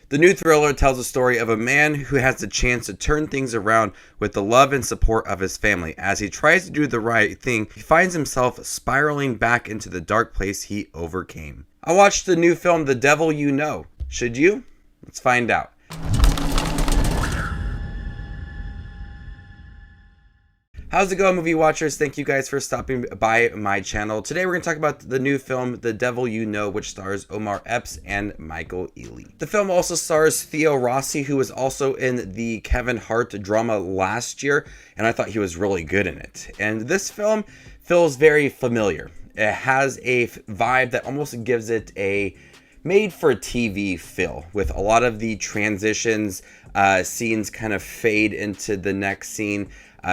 The new thriller tells the story of a man who has the chance to turn things around with the love and support of his family. As he tries to do the right thing, he finds himself spiraling back into the dark place he overcame. I watched the new film The Devil You Know. Should you? Let's find out. How's it going, movie watchers? Thank you guys for stopping by my channel. Today we're going to talk about the new film, The Devil You Know, which stars Omar Epps and Michael Ealy. The film also stars Theo Rossi, who was also in the Kevin Hart drama last year, and I thought he was really good in it. And this film feels very familiar. It has a vibe that almost gives it a made-for-TV feel, with a lot of the transitions, scenes kind of fade into the next scene.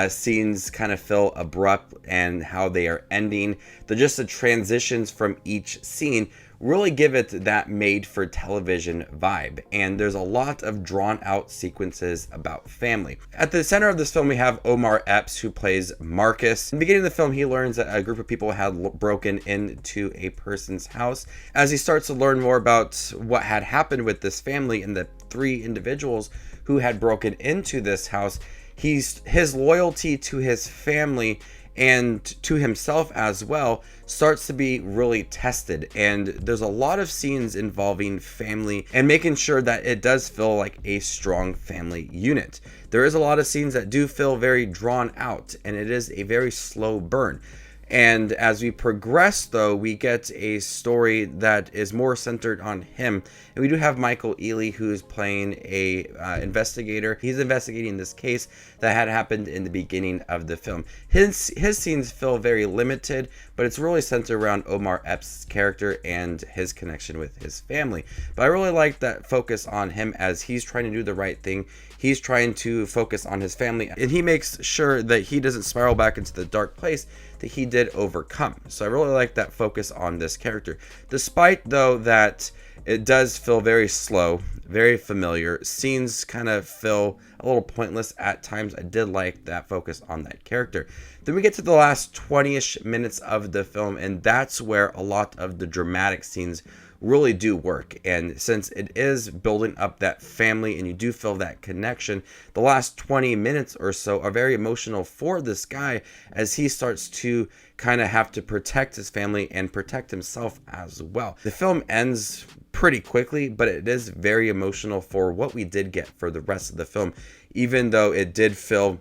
Scenes kind of feel abrupt and how they are ending. Just the transitions from each scene really give it that made-for-television vibe. And there's a lot of drawn-out sequences about family. At the center of this film, we have Omar Epps, who plays Marcus. In the beginning of the film, he learns that a group of people had broken into a person's house. As he starts to learn more about what had happened with this family and the three individuals who had broken into this house, his loyalty to his family and to himself as well starts to be really tested. And there's a lot of scenes involving family and making sure that it does feel like a strong family unit. There is a lot of scenes that do feel very drawn out, and it is a very slow burn. And as we progress, though, we get a story that is more centered on him. And we do have Michael Ealy, who's playing a investigator. He's investigating this case that had happened in the beginning of the film. His scenes feel very limited, but it's really centered around Omar Epps' character and his connection with his family. But I really like that focus on him as he's trying to do the right thing. He's trying to focus on his family, and he makes sure that he doesn't spiral back into the dark place that he did overcome. So I really like that focus on this character. Despite, though, that it does feel very slow, very familiar, scenes kind of feel a little pointless at times, I did like that focus on that character. Then we get to the last 20-ish minutes of the film, and that's where a lot of the dramatic scenes really do work. And since it is building up that family and you do feel that connection, the last 20 minutes or so are very emotional for this guy as he starts to kind of have to protect his family and protect himself as well. The film ends pretty quickly, but it is very emotional for what we did get for the rest of the film. Even though it did feel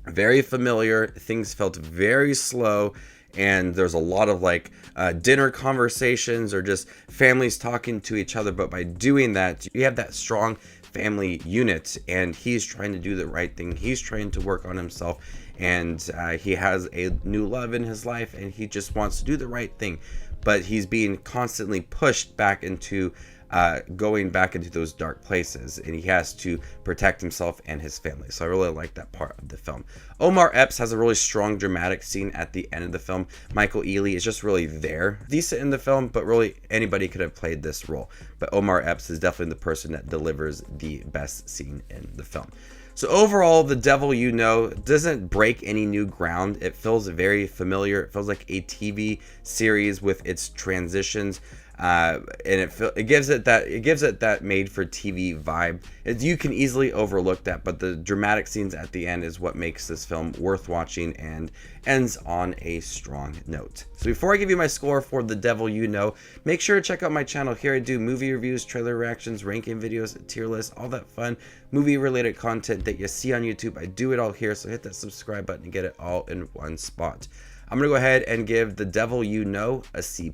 very familiar, things felt very slow, and there's a lot of dinner conversations or just families talking to each other. But by doing that, you have that strong family unit, and he's trying to do the right thing. He's trying to work on himself, and he has a new love in his life, and he just wants to do the right thing. But he's being constantly pushed back into going back into those dark places, and he has to protect himself and his family. So I really like that part of the film. Omar Epps has a really strong dramatic scene at the end of the film. Michael Ealy is just really there, decent in the film, but really anybody could have played this role. But Omar Epps is definitely the person that delivers the best scene in the film. So overall, The Devil You Know doesn't break any new ground. It feels very familiar. It feels like a TV series with its transitions. And it gives it that made-for-TV vibe. You can easily overlook that, but the dramatic scenes at the end is what makes this film worth watching and ends on a strong note. So before I give you my score for The Devil You Know, make sure to check out my channel. Here I do movie reviews, trailer reactions, ranking videos, tier lists, all that fun movie-related content that you see on YouTube. I do it all here, so hit that subscribe button and get it all in one spot. I'm going to go ahead and give The Devil You Know a C+.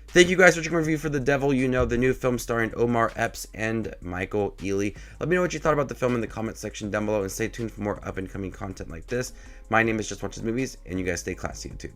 Thank you guys for checking my review for The Devil You Know, the new film starring Omar Epps and Michael Ealy. Let me know what you thought about the film in the comment section down below, and stay tuned for more up-and-coming content like this. My name is Just Watches Movies, and you guys stay classy, YouTube.